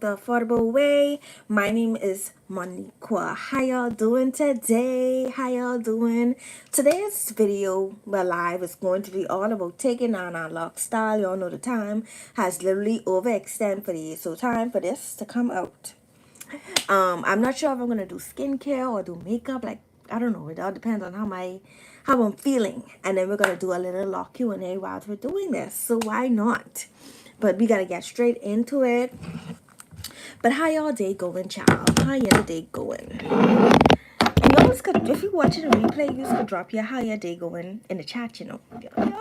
The affordable way. My name is Moniqua. How y'all doing today? How y'all doing? Today's video, well, live, is going to be all about taking on our lock style. Y'all know the time has literally overextended for these, so time for this to come out. I'm not sure if I'm gonna do skincare or do makeup. Like, I don't know. It all depends on how I'm feeling. And then we're gonna do a little lock Q&A while we're doing this. So why not? But we gotta get straight into it. But how y'all day going, child? How your day going? And y'all could, if you watching the replay, you could drop your how your day going in the chat, Y'all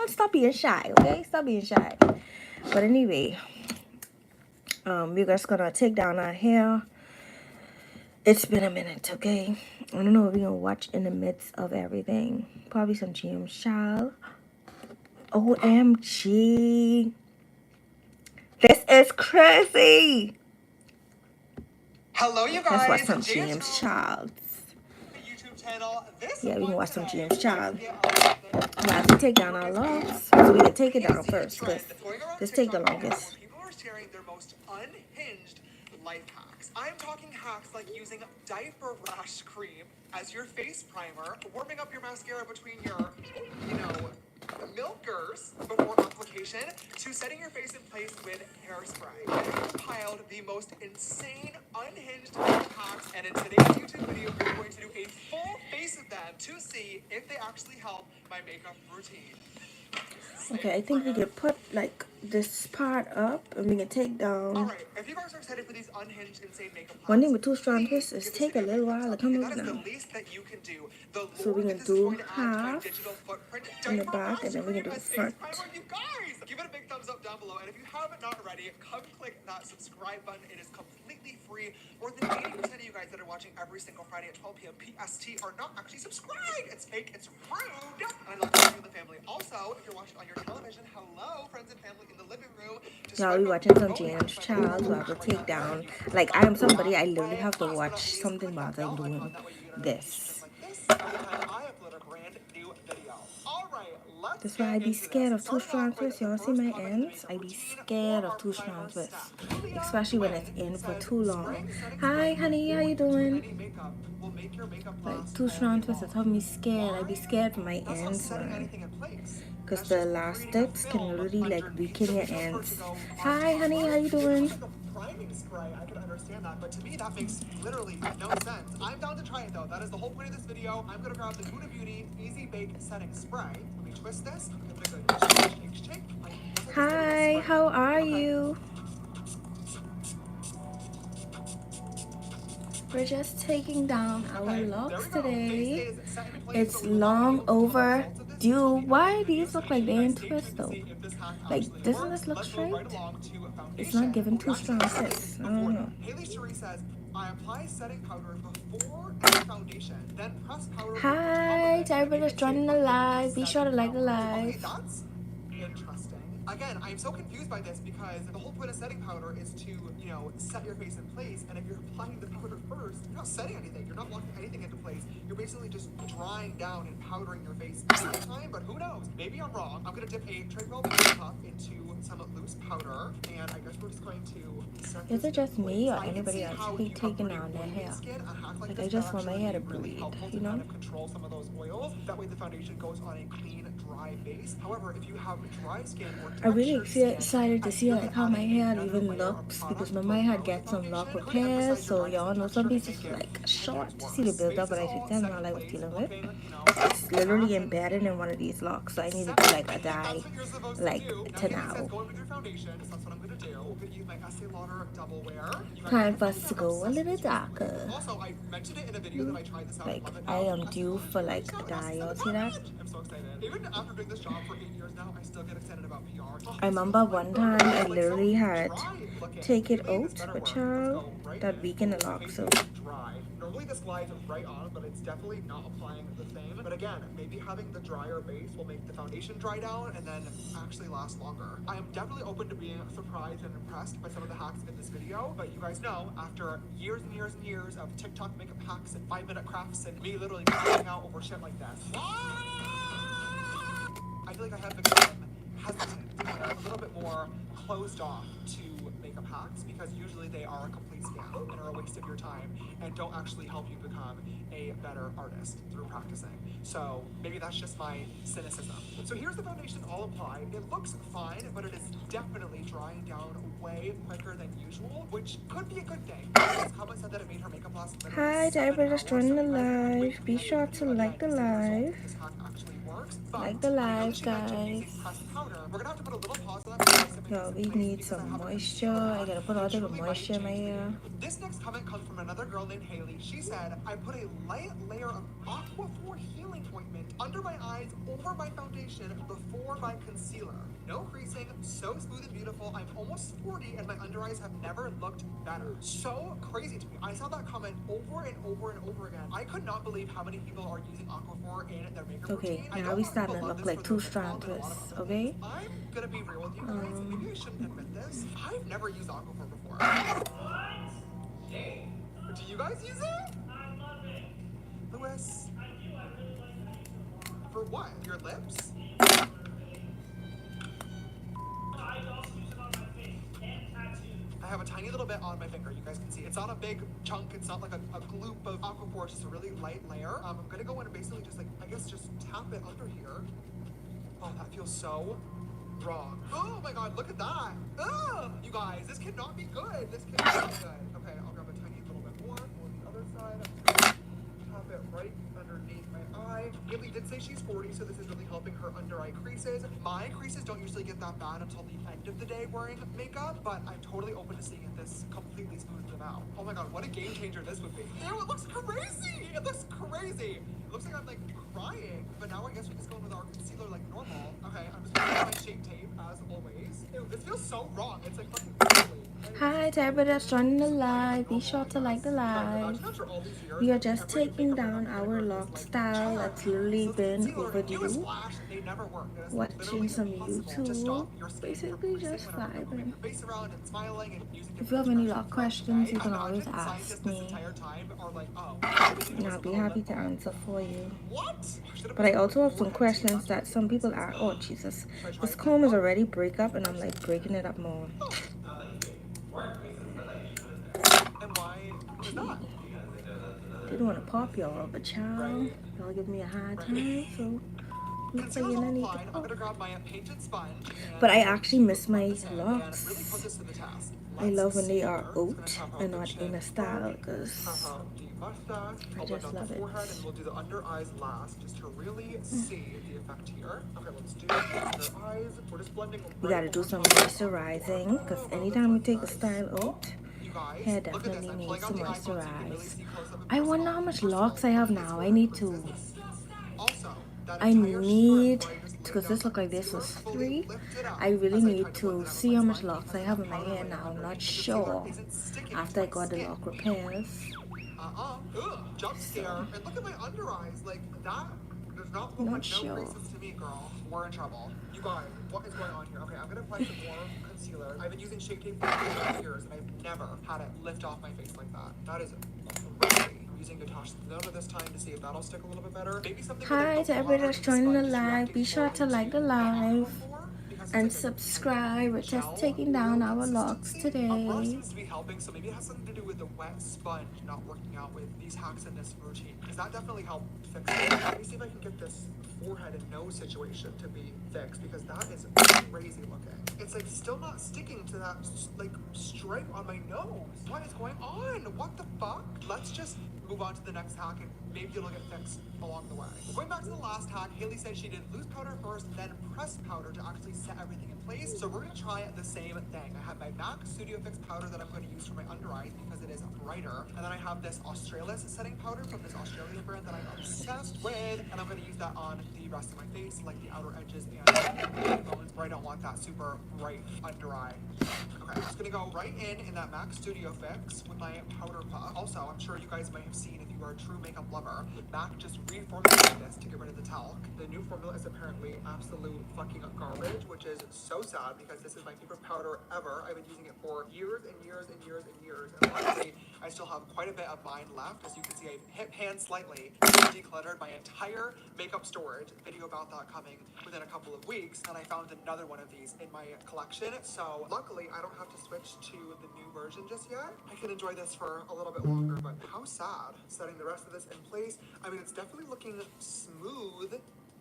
stop being shy, okay? Stop being shy. But anyway, we're just gonna take down our hair. It's been a minute, okay? I don't know what we're gonna watch in the midst of everything. Probably some James Child. OMG. This is crazy. Hello, you guys. Let's watch some James Child. Yeah, we can watch some James Child. While we take down our logs, so we can take it down first, because this take the longest. People are sharing their most unhinged life hacks. I'm talking hacks like using diaper rash cream as your face primer, warming up your mascara between your, milkers before application, to setting your face in place with hairspray. I compiled the most insane, unhinged life hacks, and in today's YouTube video, we're going to do a full face of them to see if they actually help my makeup routine. Okay, I think we can put like this part up and we can take down. Alright, if you guys are excited for these unhinged, insane makeup hacks, one thing with 2 strong twists is take a little while to come up now. So we can do half in the back and then we can do the front. Give it a big thumbs up down below, and if you haven't not already, come click that subscribe button. It is completely free. More than 80% of you guys that are watching every single Friday at 12 p.m. PST are not actually subscribed. It's fake, it's rude, and I love you in the family. Also, if you're watching on your television, hello, friends and family in the living room. Y'all be watching some James Child, so I will take down. Like, I am somebody, I literally have to watch something while I'm doing this. That's why I be scared of 2 strong twists. Y'all see my ends? I be scared of 2 strong twists, especially when it's in for too long. Hi, honey, how you doing? Like, 2 strong twists is helping me scared. I be scared for my ends, man. Because the elastics can really like weaken your ends. Hi, honey, how you doing? Priming spray, I can understand that, but to me that makes literally no sense. I'm down to try it though. That is the whole point of this video. I'm gonna grab the Huda Beauty Easy Bake Setting Spray. Let me twist this. Hi, how are you? We're just taking down our locks today. It's long overdue. Why these look like they in twist though? Like, doesn't this look straight? It's not giving 2 strong twists. I don't know. I apply setting powder before any foundation, then press powder. Hi to everybody that's joining the live. Be sure to like the live. Okay, that's interesting. Again, I'm so confused by this because the whole point of setting powder is to, set your face in place. And if you're applying the powder first, you're not setting anything. You're not locking anything into place. You're basically just drying down and powdering your face at the same time. But who knows? Maybe I'm wrong. I'm going to dip a tray roll cup into some loose powder. And I guess we're just going to set Is it just me or anybody else be taking down their hair? Like, I just want my hair to breathe, control some of those oils. That way the foundation goes on a clean, dry base. However, if you have dry skin or I really excited to see like how my hair even looks, because my hair get some lock repair, so y'all know some pieces like short to see the build up, but I should tell y'all I was dealing with. It's literally embedded in one of these locks, so I need to do like a dye like to now. Time for us to go a little darker. Like, I am due for like dye, y'all see that? Even after doing this job for 8 years now, I still get excited about PR. I remember one time I literally had take it out, but y'all, that weakened the lock, so. Normally this glides right on, but it's definitely not applying the same. But again, maybe having the drier base will make the foundation dry down and then actually last longer. I am definitely open to being surprised and impressed by some of the hacks in this video, but you guys know, after years and years and years of TikTok makeup hacks and 5-minute crafts and me literally crashing out over shit like this, I feel like I have become hesitant, a little bit more closed off to makeup makeup hacks because usually they are a complete scam and are a waste of your time and don't actually help you become a better artist through practicing. So maybe that's just my cynicism. So here's the foundation all applied. It looks fine, but it is definitely drying down way quicker than usual, which could be a good thing. This comment said that it made her makeup last literally Hi to 7 everybody hours. that's joining the So you guys are gonna have to wait live. for Be the end sure of the to video again like the to see the result live. if this hack actually works. But Like the I know live, that she mentioned using guys. pressed powder. We're gonna have to put a little pause on that before I set my Yo, face we in place need because I some have a moisture. concealer I on gotta put all that the truly might moisture in my change the ear. game. This next comment comes from another girl named Haley. She said, I put a light layer of Aquaphor healing ointment under my eyes over my foundation before my concealer. No creasing, so smooth and beautiful. I'm almost 40 and my under eyes have never looked better. So crazy to me. I saw that comment over and over and over again. I could not believe how many people are using Aquaphor in their makeup routine. Okay, now we starting to look like two strand twists, okay? I'm gonna be real with you guys. Maybe I shouldn't admit this. I've never used Aquaphor before. Do you guys use it? I love it. Louis. I do. I really like it. For what? Your lips? I have a tiny little bit on my finger, you guys can see. It's not a big chunk, it's not like a gloop of Aquaphor, it's just a really light layer. I'm gonna go in and basically just like, I guess just tap it under here. Oh, that feels so wrong. Oh my god, look at that. Ugh! You guys, this cannot be good. This cannot be good. Okay, I'll grab a tiny little bit more on the other side. I'm just gonna tap it right underneath my eye. Haley did say she's 40, so this is really helping her under eye creases. My creases don't usually get that bad until the end of the day wearing makeup, but I'm totally open to seeing if this completely smooths them out. Oh my god, what a game changer this would be. Ew, it looks crazy! It looks crazy! It looks like I'm like crying, but now I guess we just go in with our concealer like normal. Okay, I'm just gonna use my shape tape as always. Ew, this feels so wrong. It's like fucking ugly. Hi to everybody that's joining the live. Be sure to like the live. We are just taking down our lock style that's literally been overdue. Watching some YouTube. Basically just vibing. If you have any lock questions, you can always ask me. And I'll be happy to answer for you. But I also have some questions that some people are. Oh Jesus, this comb is already break up and I'm like breaking it up more. Didn't want to pop y'all, but child, y'all give me a hard time, so looks like you need to pop. But I actually miss my locks. I love when they are out and not in a style, because I just love it. And we'll do the under eyes last, just to really see the effect here. Okay, let's do under eyes. We're just blending. We gotta do some moisturizing, because anytime we take a style out, hair definitely needs to moisturize. I wonder how much locks I have now. I need, because this look like this was free. I really need to see how much locks I have in my hair now. I'm not sure after I got the lock repairs. Jump scare. And look at my under eyes. Like that does not look like no creases to me, girl. We're in trouble. You guys, what is going on here? Okay, I'm gonna apply some more concealer. I've been using Shape Tape for years and I've never had it lift off my face like that. That is crazy. I'm using Natasha's Nona this time to see if that'll stick a little bit better. Maybe something. Hi to everybody that's joining the live. Be sure to like the live and subscribe. We're just taking down our locks today. Seems to be helping, so maybe it has something to do with the wet sponge not working out with these hacks in this routine, because that definitely helped fix it. Let me see if I can get this forehead and nose situation to be fixed, because that is crazy looking. It's like still not sticking to that like stripe on my nose. What is going on? What the fuck? Let's just move on to the next hack and maybe it'll get fixed along the way. Going back to the last hack, Haley said she did loose powder first, then pressed powder to actually set everything in place. So we're gonna try the same thing. I have my MAC Studio Fix powder that I'm going to use for my under eyes because it is brighter. And then I have this Australis setting powder from this Australian brand that I'm obsessed with. And I'm going to use that on the rest of my face, like the outer edges and the bones, where I don't want that super bright under eye. Okay, I'm just gonna go right in that MAC Studio Fix with my powder puff. Also, I'm sure you guys might have seen, if you are a true makeup lover, MAC just reformulated this to get rid of the talc. The new formula is apparently absolute fucking garbage, which is so sad because this is my favorite powder ever. I've been using it for years and years and years and years. And honestly, I still have quite a bit of mine left. As you can see, I've hit pan slightly, decluttered my entire makeup storage. Video about that coming within a couple of weeks. And I found another one of these in my collection. So luckily, I don't have to switch to the new version just yet. I can enjoy this for a little bit longer, but how sad. Setting the rest of this in place. I mean, it's definitely looking smooth.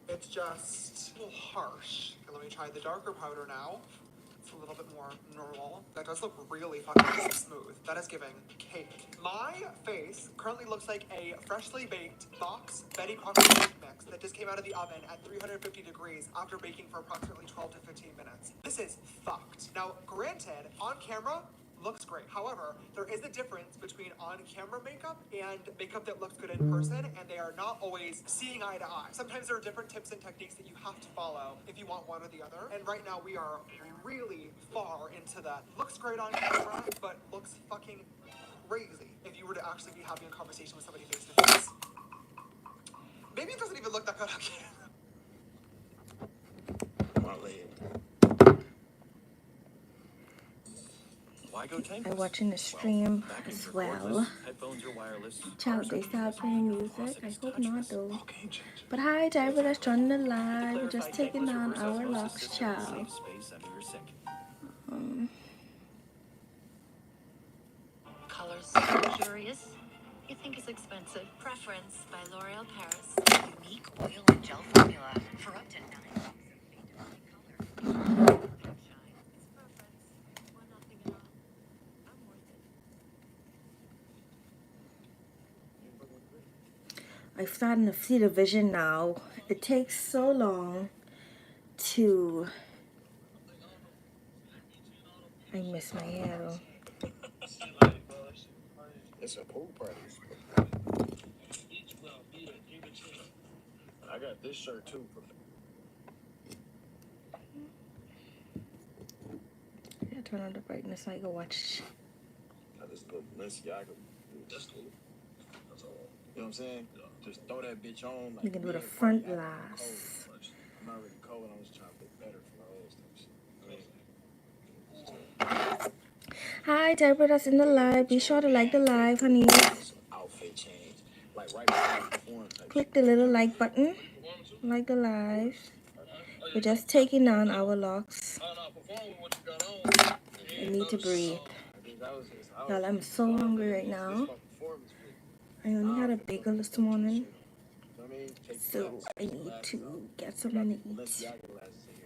It's just a little harsh. Okay, let me try the darker powder now. It's a little bit more normal. That does look really fucking smooth. That is giving cake. My face currently looks like a freshly baked Locs Betty Crocker cake mix that just came out of the oven at 350 degrees after baking for approximately 12 to 15 minutes. This is fucked. Now, granted, on camera, looks great. However, there is a difference between on-camera makeup and makeup that looks good in person, and they are not always seeing eye to eye. Sometimes there are different tips and techniques that you have to follow if you want one or the other. And right now we are really far into that. Looks great on camera, but looks fucking crazy if you were to actually be having a conversation with somebody face to face. Maybe it doesn't even look that good on camera. I'm watching the stream as well. Child, they start playing music. I hope not though. But hi to everybody that's joining the live. We're just taking down our Locs, child. Colors so luxurious. You think it's expensive. Preference by L'Oreal Paris. Unique oil and gel formula for up to 9 weeks of color. I'm starting to see the vision now. It takes so long to... I miss my hair though. It's a pool party. I got this shirt too. Yeah, turn on the brightness so I can watch. I just put Balenciaga. That's cool. That's all. You know what I'm saying? Just throw that bitch on. Like, You can do the front last. I'm not really cold. I'm just trying to look better for my old stuff. Hi to everybody that's in the live. Be sure to like the live, honey. Outfit change. Like right before the performance. Click the little like button. Like the live. We're just taking down our Locs. I need to breathe. Y'all, I'm so hungry right now. I only had a bagel this morning, so I need to get something to eat.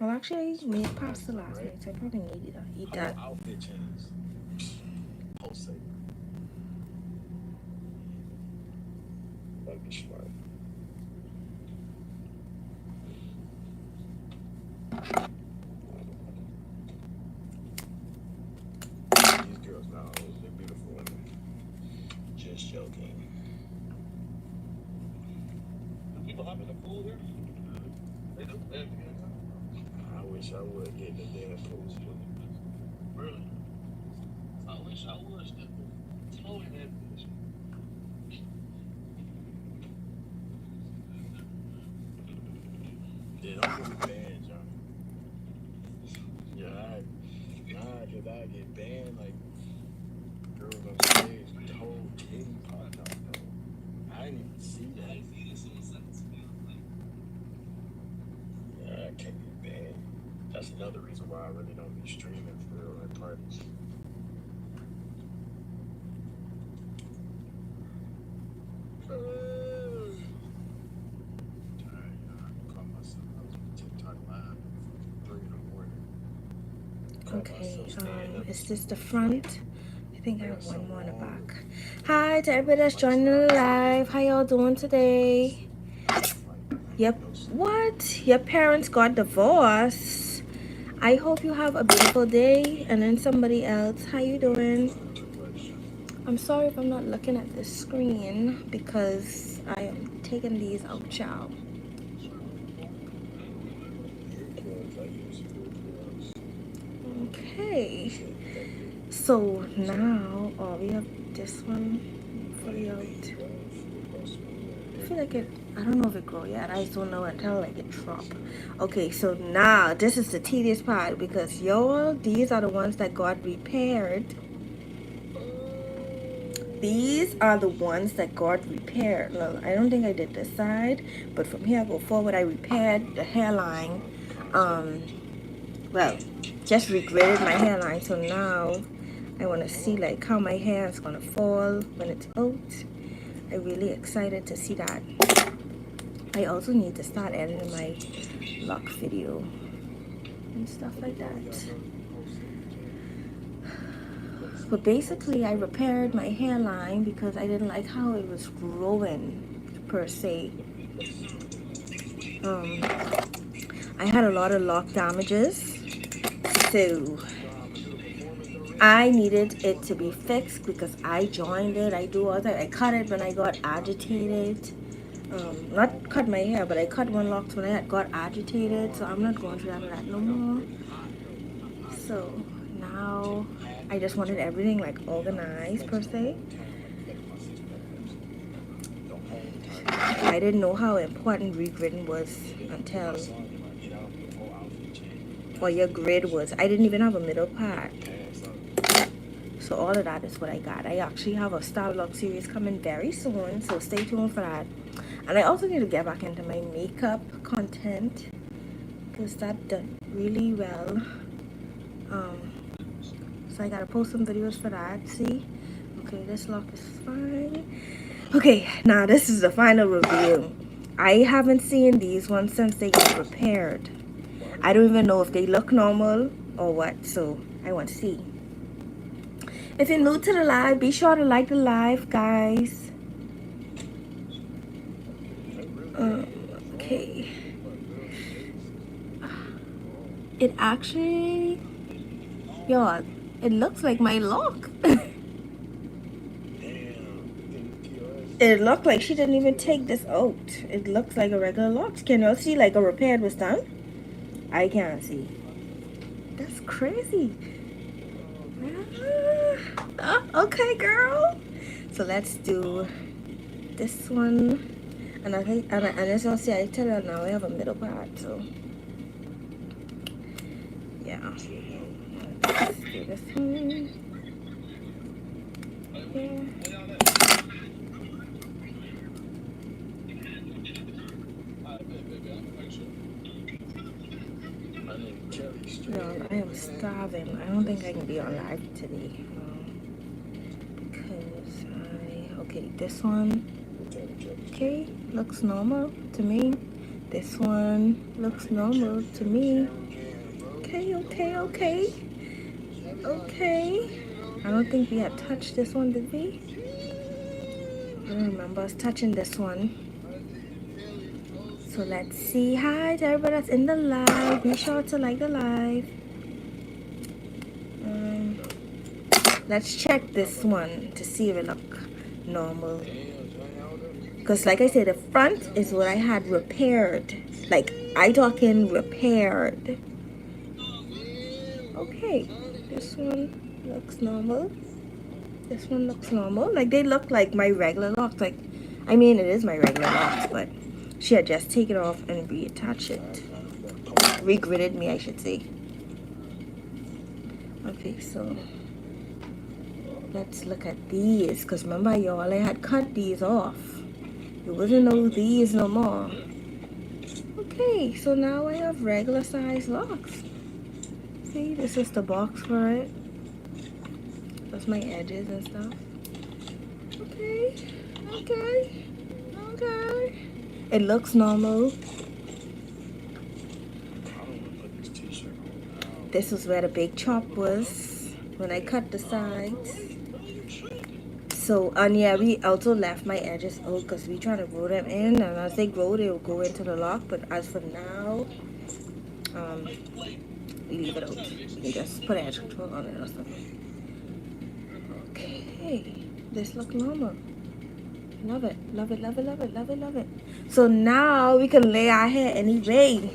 Well, actually, I made pasta last night, so I probably need to eat that. Outfit change. Pulsate. That'd be smart. These girls now, they're beautiful women. Just joking. People hop in the pool here? They do? I wish I would get in the damn pool. Really? I wish I would step the toe in that bitch. Yeah, don't get banned, John. Yeah, cause I get banned, like, girls on stage, the whole titty popped out, though. I didn't even see that. Yeah, I can't get banned. That's another reason why I really don't be streaming for real at parties. Okay, is this the front? I think I have one more in the back. Hi to everybody that's joining the live. How y'all doing today? Yep. What? Your parents got divorced? I hope you have a beautiful day. And then somebody else. How you doing? I'm sorry if I'm not looking at the screen because I am taking these out, child. Okay. So now, oh, we have this one fully out. I feel like it, I don't know if it grow yet. I just don't know until like it drop. Okay, so now this is the tedious part because y'all, these are the ones that got repaired. these are the ones that got repaired. Well, I don't think I did this side, but from here go forward, I repaired the hairline. Well, just regraded my hairline, so now I want to see like how my hair is gonna fall when it's out. I'm really excited to see that. I also need to start editing my lock video and stuff like that. But basically, I repaired my hairline because I didn't like how it was growing per se. I had a lot of lock damages, so I needed it to be fixed because I joined it. I do all that. I cut it when I got agitated. Not cut my hair, but I cut one lock when I got agitated. So I'm not going through that no more. So now I just wanted everything like organized per se. I didn't know how important regridding was until, or your grid was. I didn't even have a middle part. So all of that is what I got. I actually have a Star Lock series coming very soon, so stay tuned for that. And I also need to get back into my makeup content because that done really well. So I gotta post some videos for that. See? Okay, this lock is fine. Okay, now this is the final review. I haven't seen these ones since they got repaired. I don't even know if they look normal or what, so I want to see. If you're new to the live, be sure to like the live, guys. Okay. It actually, y'all, it looks like my lock. It looked like she didn't even take this out. It looks like a regular lock. Can y'all see like a repair was done? I can't see. That's crazy. Okay, girl. So let's do this one. And I think, and as y'all see, I tell you now, I have a middle part, so yeah. Let's do this one. Yeah. No, I am starving. I don't think I can be on live today. Because okay, this one, okay, looks normal to me. This one looks normal to me. Okay. I don't think we had touched this one, did we? I don't remember us touching this one. So let's see. Hi to everybody that's in the live. Be sure to like the live. Let's check this one to see if it look normal. Because like I said, the front is what I had repaired. Like, I talking repaired. Okay, this one looks normal. This one looks normal. Like, they look like my regular locks. Like, I mean, it is my regular locks, but she had just taken it off and reattached it. Regridded me, I should say. Okay, so let's look at these. Because remember, y'all, I had cut these off. It wasn't no these no more. Okay, so now I have regular size locks. See, this is the box for it. That's my edges and stuff. Okay. It looks normal. This was where the big chop was when I cut the sides. So, and yeah, we also left my edges out because we trying to grow them in, and as they grow, they will go into the lock. But as for now, we leave it out. We just put edge control on it or something. Okay, this look normal. Love it. So now we can lay our hair anyway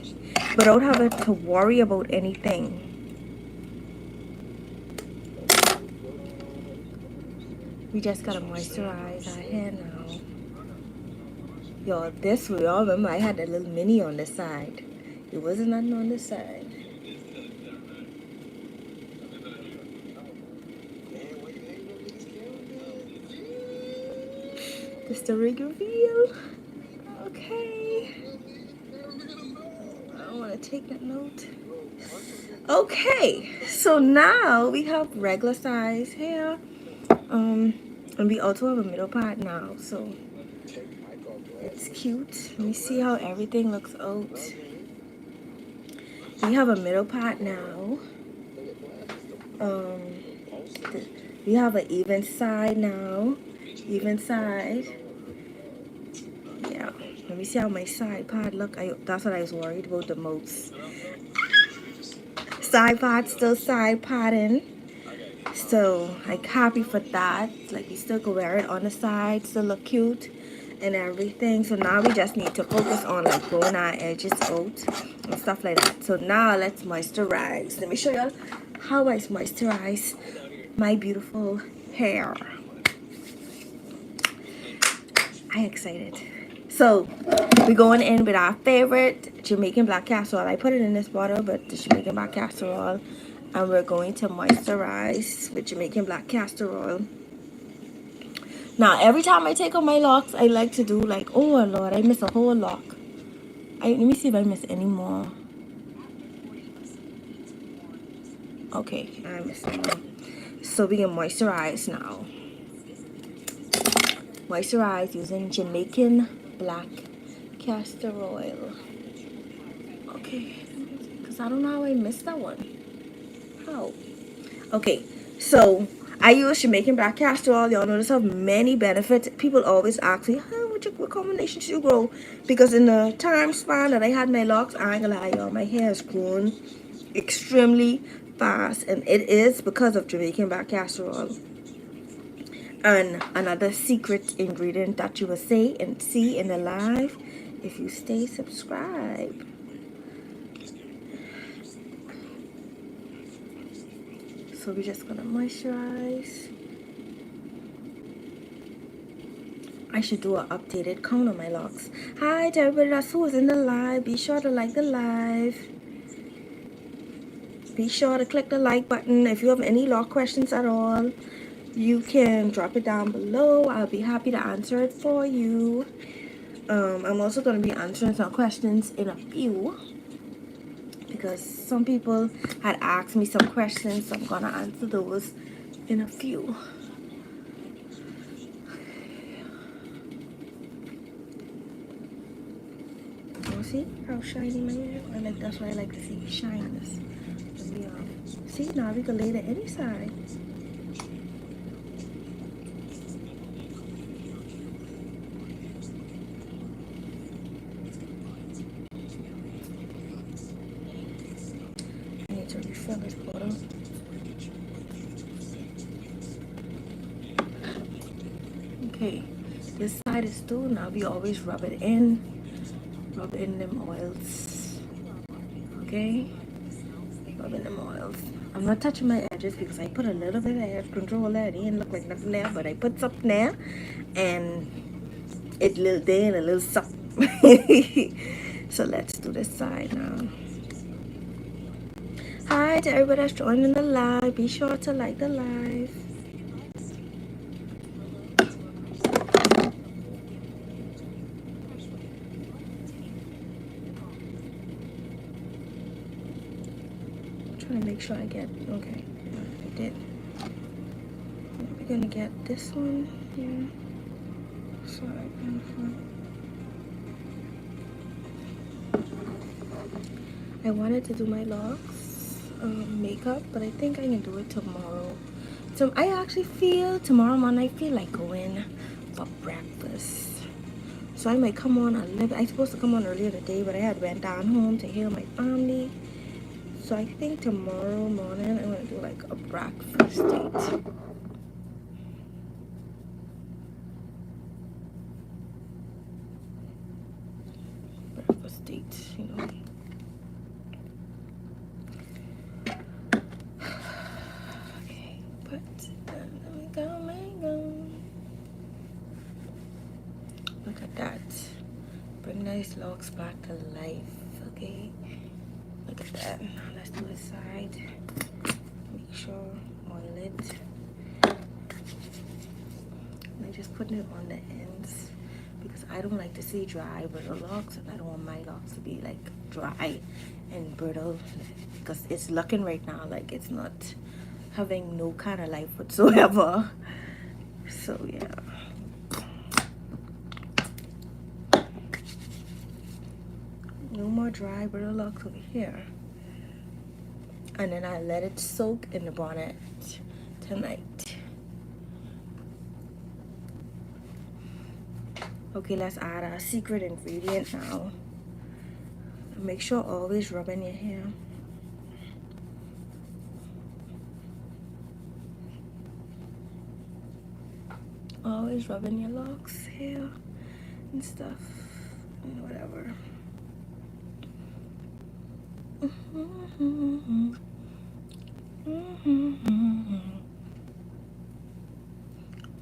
without having to worry about anything. We just gotta moisturize our hair now. Yo, this we all remember I had a little mini on this side. It wasn't nothing on this side. Just the rig reveal. Okay. I don't want to take that note. Okay, so now we have regular size hair. And we also have a middle part now, so it's cute. Let me see how everything looks out. We have a middle part now. We have an even side now. Even side. Yeah. Let me see how my side part look. That's what I was worried about the most. Side part still side parting. So I'm happy for that. Like, you still can wear it on the side, still look cute and everything. So now we just need to focus on like blowing our edges out and stuff like that. So now let's moisturize. Let me show you how I moisturize my beautiful hair. I'm excited. So we're going in with our favorite Jamaican black castor oil. I put it in this bottle, but the Jamaican black castor oil. And we're going to moisturize with Jamaican black castor oil. Now, every time I take out my locks, I like to do like, oh Lord, I miss a whole lock. Let me see if I miss any more. Okay, I missed one. So we can moisturize now. Moisturize using Jamaican black castor oil. Okay, because I don't know how I missed that one. How? Okay, so I use Jamaican black castor oil. Y'all notice have many benefits. People always ask me, hey, what combination should you grow? Because in the time span that I had my locks, I ain't gonna lie, y'all, my hair has grown extremely fast. And it is because of Jamaican black castor oil. And another secret ingredient that you will see in the live if you stay subscribed. So we're just gonna moisturize. I should do an updated count on my locks. Hi to everybody that's who is in the live. Be sure to like the live. Be sure to click the like button. If you have any lock questions at all, you can drop it down below. I'll be happy to answer it for you. I'm also going to be answering some questions in a few, because some people had asked me some questions, so I'm going to answer those in a few. See how shiny my hair is? That's why I like to see shininess. See, now we can lay it any side. I need to refill this bottle. Okay, this side is through. Now we always rub it in. Rub in them oils. Okay? Rub in them oils. I'm not touching my edges because I put a little bit of edge control there. It didn't look like nothing there, but I put something there and it little there and a little something. So let's do this side now. Hi to everybody that's joining the live. Be sure to like the live. Trying to make sure I get, okay, I did. We're gonna get this one here. Side and front. I wanted to do my locks, makeup, but I think I can do it tomorrow. So I actually feel tomorrow morning I feel like going for breakfast. So I might come on a little bit. I was supposed to come on earlier today, but I had went down home to heal my family. So I think tomorrow morning I'm gonna do like a breakfast date. Breakfast date, you know. Okay, but look at that. Bring nice locks back to life, okay? Look at that. Now let's do the side. Make sure oil it. I just putting it on the ends because I don't like to see dry brittle locks, and I don't want my locks to be like dry and brittle because it's looking right now like it's not having no kind of life whatsoever. So yeah. No more dry brittle locks over here. And then I let it soak in the bonnet tonight. Okay, let's add our secret ingredient now. Make sure always rub in your hair. Always rub in your locks, hair, and stuff, and whatever.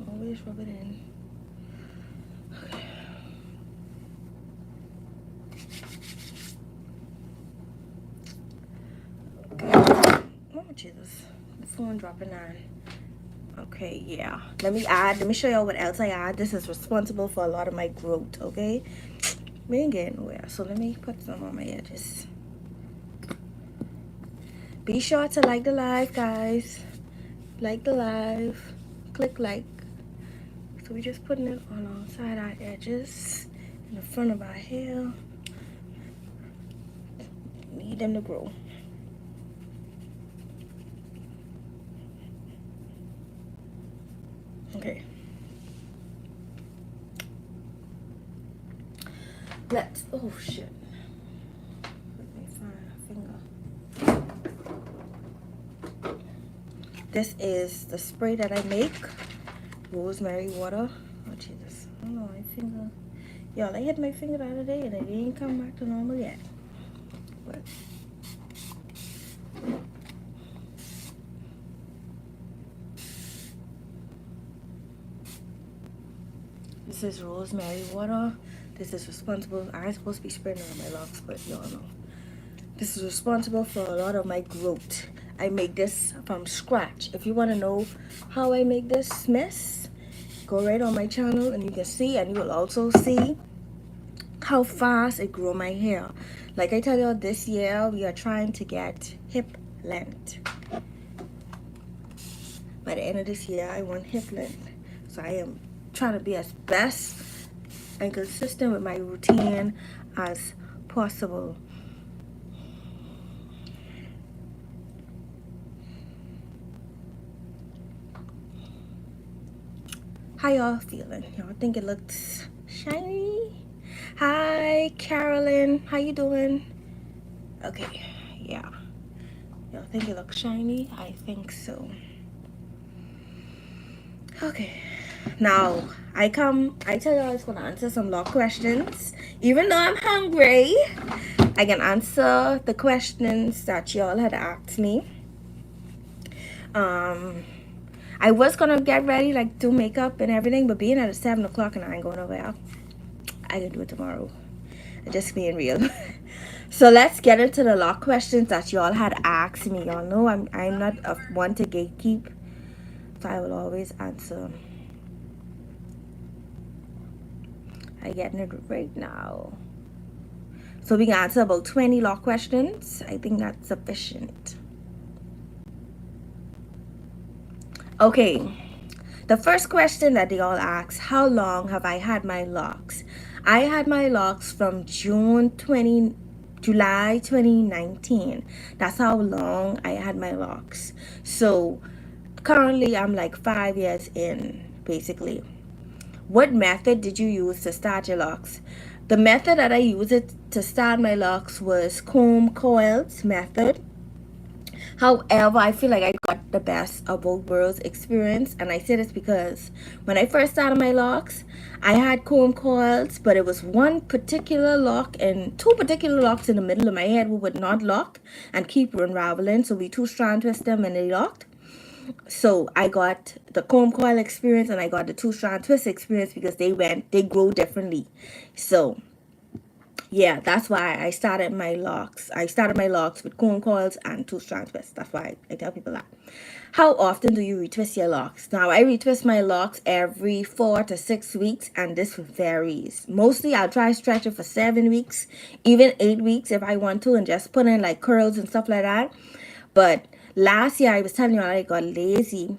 Always rub it in. Okay. Oh Jesus, the phone dropping on. Okay, yeah. Let me show y'all what else I add. This is responsible for a lot of my growth, okay? We ain't getting nowhere. So let me put some on my edges. Be sure to like the live, guys. Like the live. Click like. So we're just putting it alongside our edges in the front of our hair. Need them to grow. Okay. Oh shit. Let me find a finger. This is the spray that I make. Rosemary water. Oh Jesus. I don't know, my finger. Y'all, I hit my finger the other day and it didn't come back to normal yet. But this is rosemary water. This is responsible. I ain't supposed to be spraying it on my locks, but y'all know. This is responsible for a lot of my growth. I make this from scratch. If you want to know how I make this mess, go right on my channel and you can see, and you will also see how fast it grow my hair. Like I tell you, this year we are trying to get hip length. By the end of this year, I want hip length. So I am trying to be as best and consistent with my routine as possible. How y'all feeling? Y'all think it looks shiny? Hi, Carolyn. How you doing? Okay, yeah. Y'all think it looks shiny? I think so. Okay. Now, I tell you I was going to answer some law questions. Even though I'm hungry, I can answer the questions that y'all had asked me. I was going to get ready, like do makeup and everything, but being at 7 o'clock and I ain't going nowhere, I can do it tomorrow. Just being real. So let's get into the law questions that y'all had asked me. Y'all know I'm not one to gatekeep, so I will always answer. I getting it right now. So we can answer about 20 law questions. I think that's sufficient. Okay. The first question that they all ask, how long have I had my locks? I had my locks from July 2019. That's how long I had my locks. So currently I'm like 5 years in, basically. What method did you use to start your locks? The method that I used to start my locks was comb coils method. However, I feel like I got the best of both worlds experience, and I say this because when I first started my locks, I had comb coils, but it was one particular lock and two particular locks in the middle of my head who would not lock and keep unraveling, so we two strand twist them and they locked. So I got the comb coil experience and I got the two strand twist experience because they grow differently. So yeah, that's why I started my locks. I started my locks with comb coils and two strand twists. That's why I tell people that. How often do you retwist your locks? Now, I retwist my locks every 4 to 6 weeks, and this varies. Mostly, I'll try to stretch it for 7 weeks, even 8 weeks if I want to, and just put in like curls and stuff like that. But last year, I was telling you I got lazy,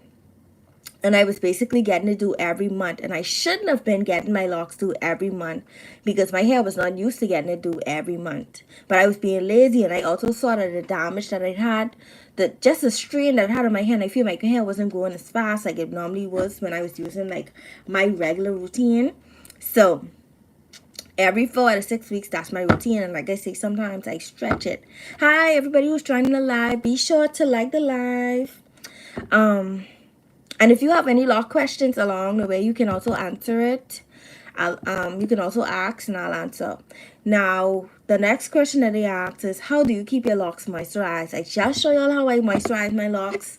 and I was basically getting to do every month, and I shouldn't have been getting my locks do every month because my hair was not used to getting to do every month. But I was being lazy, and I also saw that the damage that I had, the just the strain that I had on my hair, and I feel my hair wasn't growing as fast like it normally was when I was using like my regular routine. So every 4 to 6 weeks, that's my routine, and like I say, sometimes I stretch it. Hi everybody who's joining the live, be sure to like the live. And if you have any law questions along the way, you can also answer it. You can also ask and I'll answer. Now, the next question that they asked is, how do you keep your locks moisturized? I just show y'all how I moisturize my locks.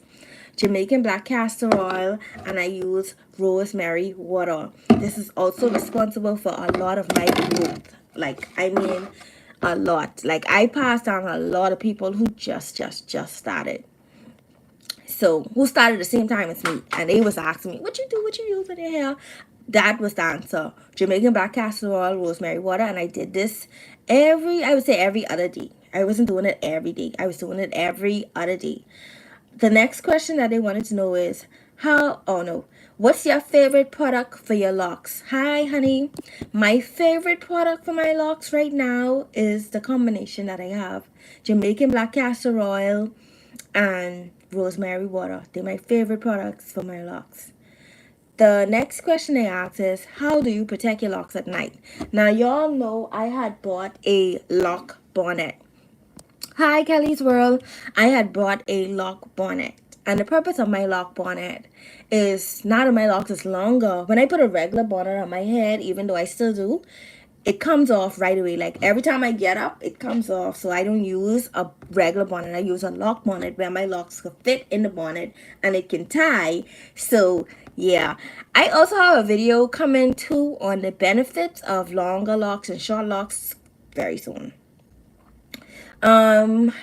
Jamaican black castor oil, and I use rosemary water. This is also responsible for a lot of my growth. Like, I mean, a lot. Like, I passed on a lot of people who just started. So who started the same time as me, and they was asking me, what you use with your hair? That was the answer. Jamaican black castor oil, rosemary water, and I did this I would say every other day. I wasn't doing it every day. I was doing it every other day. The next question that they wanted to know is, what's your favorite product for your locks? Hi, honey. My favorite product for my locks right now is the combination that I have. Jamaican black castor oil and rosemary water. They're my favorite products for my locks. The next question they asked is, how do you protect your locks at night? Now, y'all know I had bought a lock bonnet. Hi, Kelly's World. I had bought a lock bonnet. And the purpose of my lock bonnet is now that my locks is longer. When I put a regular bonnet on my head, even though I still do, it comes off right away. Like every time I get up, it comes off. So I don't use a regular bonnet. I use a lock bonnet where my locks can fit in the bonnet and it can tie. So yeah, I also have a video coming too on the benefits of longer locks and short locks very soon. The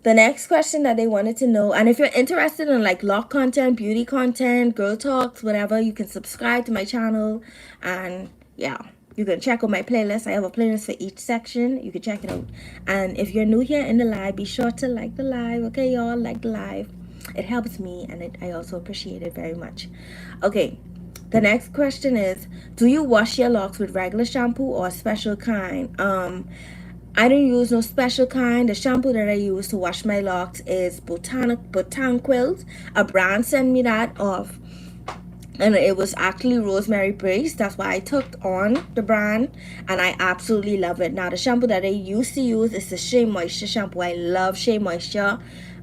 next question that they wanted to know, and if you're interested in like lock content, beauty content, girl talks, whatever, you can subscribe to my channel, and yeah, you can check out my playlist. I have a playlist for each section. You can check it out. And if you're new here in the live, be sure to like the live. Okay, y'all, like the live. It helps me, and I also appreciate it very much. Okay, the next question is, do you wash your locks with regular shampoo or a special kind? I don't use no special kind. The shampoo that I use to wash my locks is Botaniquils. A brand sent me that off, and it was actually rosemary based. That's why I took on the brand, and I absolutely love it. Now, the shampoo that I used to use is the Shea Moisture shampoo. I love Shea Moisture.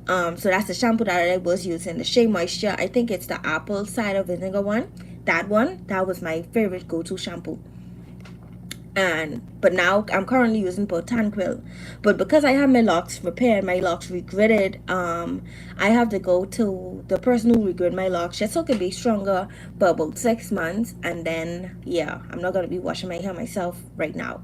So that's the shampoo that I was using, the Shea Moisture. I think it's the apple cider vinegar one. That was my favorite go-to shampoo. But now I'm currently using Botaniquil. But because I have my locks repaired, my locks regridded, I have to go to the person who regrid my locks just so it can be stronger for about 6 months, and then yeah, I'm not gonna be washing my hair myself right now.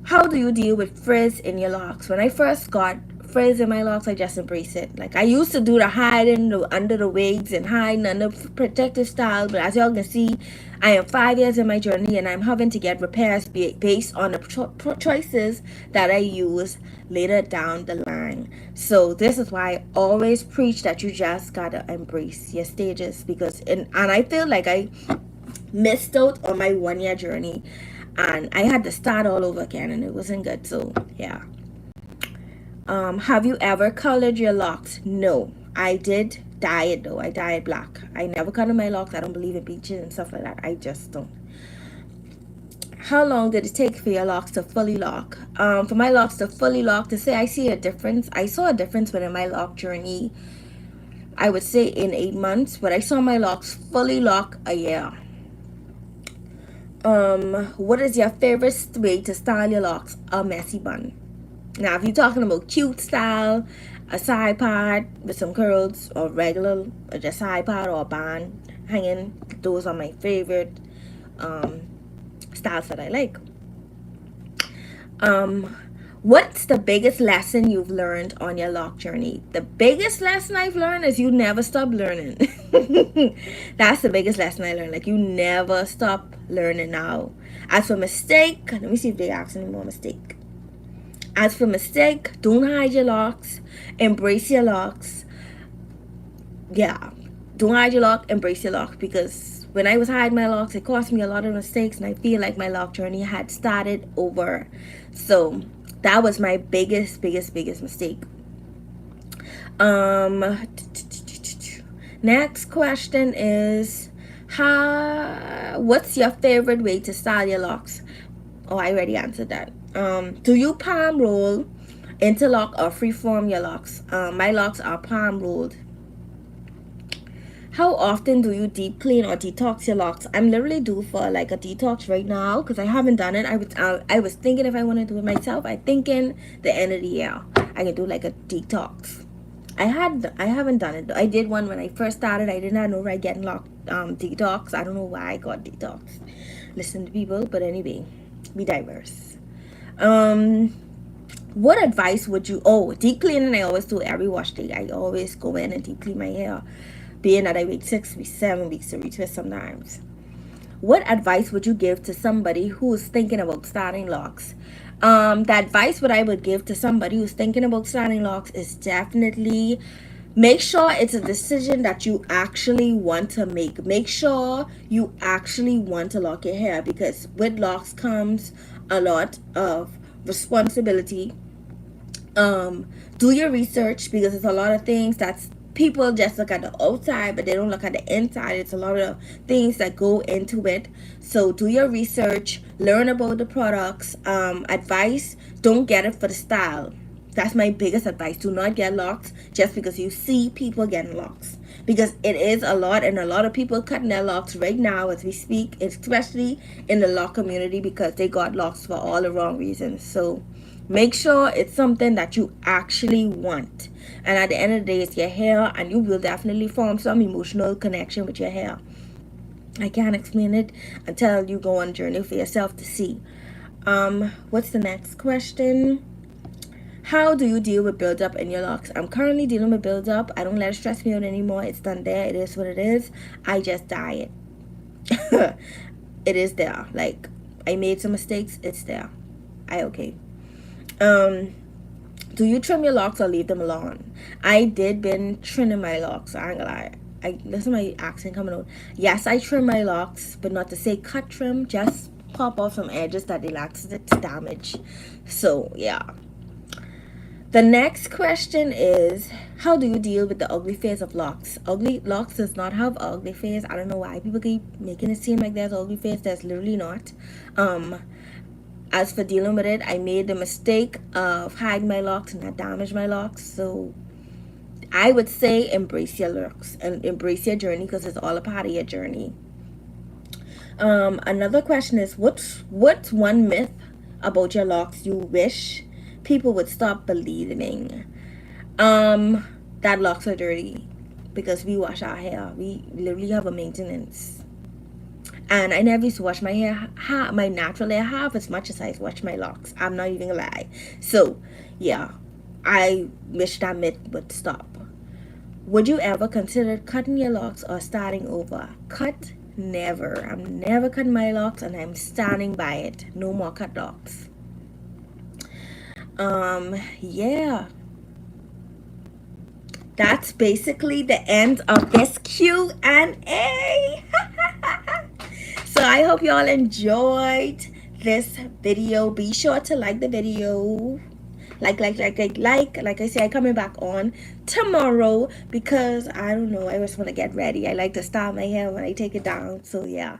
How do you deal with frizz in your locks? When I first got frizz in my locks, I just embrace it. Like I used to do the hiding under the wigs and hiding under protective style, but as y'all can see, I am 5 years in my journey, and I'm having to get repairs based on the choices that I use later down the line. So this is why I always preach that you just gotta embrace your stages, because and I feel like I missed out on my 1 year journey, and I had to start all over again, and it wasn't good. So yeah. Have you ever colored your locks? No, I did dye it though. I dye it black. I never colored my locks. I don't believe in bleaching and stuff like that. I just don't. How long did it take for your locks to fully lock? For my locks to fully lock, to say I see a difference, I saw a difference within my lock journey, I would say in 8 months, but I saw my locks fully lock a year. What is your favorite way to style your locks? A messy bun. Now, if you're talking about cute style, a side part with some curls, or regular, or just side part or a band hanging, those are my favorite. styles that I like. What's the biggest lesson you've learned on your lock journey? The biggest lesson I've learned is you never stop learning. That's the biggest lesson I learned. Like, you never stop learning now. As for mistake, let me see if they ask any more mistake. As for mistake, don't hide your locks. Embrace your locks. Yeah. Don't hide your lock, embrace your lock. Because when I was hiding my locks, it cost me a lot of mistakes, and I feel like my lock journey had started over. So that was my biggest mistake. Next question is, what's your favorite way to style your locks? Oh, I already answered that. Do you palm roll, interlock, or freeform your locks? My locks are palm rolled. How often do you deep clean or detox your locks? I'm literally due for like a detox right now because I haven't done it. I was thinking if I want to do it myself, I think in the end of the year I can do like a detox. I haven't done it. I did one when I first started. I did not know I get locked detox. I don't know why I got detox. Listen to people, but anyway, be diverse. What advice would you? Oh, deep cleaning. I always do every wash day. I always go in and deep clean my hair, being that I wait 6 weeks, 7 weeks to retwist sometimes. What advice would you give to somebody who's thinking about starting locks? The advice what I would give to somebody who's thinking about starting locks is definitely make sure it's a decision that you actually want to make. Make sure you actually want to lock your hair, because with locks comes a lot of responsibility. Do your research, because there's a lot of things that's people just look at the outside but they don't look at the inside. It's a lot of things that go into it. So do your research, learn about the products. Advice, don't get it for the style. That's my biggest advice. Do not get locks just because you see people getting locks, because it is a lot, and a lot of people cutting their locks right now as we speak, especially in the lock community, because they got locks for all the wrong reasons. So make sure it's something that you actually want, and at the end of the day, it's your hair, and you will definitely form some emotional connection with your hair. I can't explain it until you go on a journey for yourself to see. What's the next question? How do you deal with buildup in your locks? I'm currently dealing with buildup. I don't let it stress me out anymore. It's done there. It is what it is. I just dye it. It is there. Like, I made some mistakes. It's there. Okay. Do you trim your locks or leave them alone? I did been trimming my locks. I ain't gonna lie. Listen to my accent coming out. Yes, I trim my locks, but not to say cut trim. Just pop off some edges that they lack to damage. So yeah. The next question is, how do you deal with the ugly face of locks? Ugly locks does not have ugly face. I don't know why people keep making it seem like there's ugly face. There's literally not. As for dealing with it, I made the mistake of hiding my locks and that damaged my locks. So I would say embrace your locks and embrace your journey, because it's all a part of your journey. Another question is, what's one myth about your locks you wish people would stop believing? That locks are dirty, because we wash our hair. We literally have a maintenance. And I never used to wash my hair, my natural hair, half as much as I wash my locks. I'm not even gonna lie. So yeah, I wish that myth would stop. Would you ever consider cutting your locks or starting over? Cut, never. I'm never cutting my locks, and I'm standing by it. No more cut locks. Yeah, that's basically the end of this Q&A. So I hope you all enjoyed this video. Be sure to like the video. Like I say, I'm coming back on tomorrow, because I don't know, I just want to get ready. I like to style my hair when I take it down. So yeah,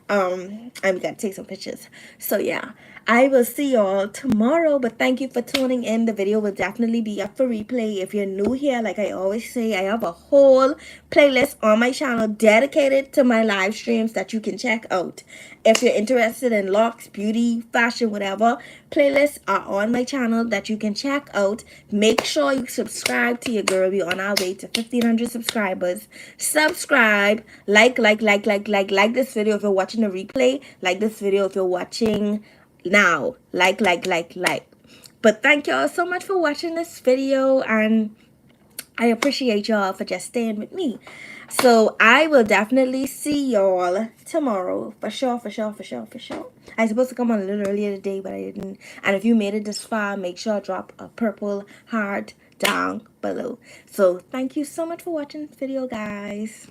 I'm gonna take some pictures. So yeah, I will see y'all tomorrow, but thank you for tuning in. The video will definitely be up for replay. If you're new here, like I always say, I have a whole playlist on my channel dedicated to my live streams that you can check out. If you're interested in locks, beauty, fashion, whatever, playlists are on my channel that you can check out. Make sure you subscribe to your girl girl. We on our way to 1,500 subscribers. Subscribe, like this video if you're watching the replay. Like this video if you're watching now. Like. But thank y'all so much for watching this video, and I appreciate y'all for just staying with me. So I will definitely see y'all tomorrow. For sure. I was supposed to come on a little earlier today, but I didn't. And if you made it this far, make sure to drop a purple heart down below. So thank you so much for watching this video, guys.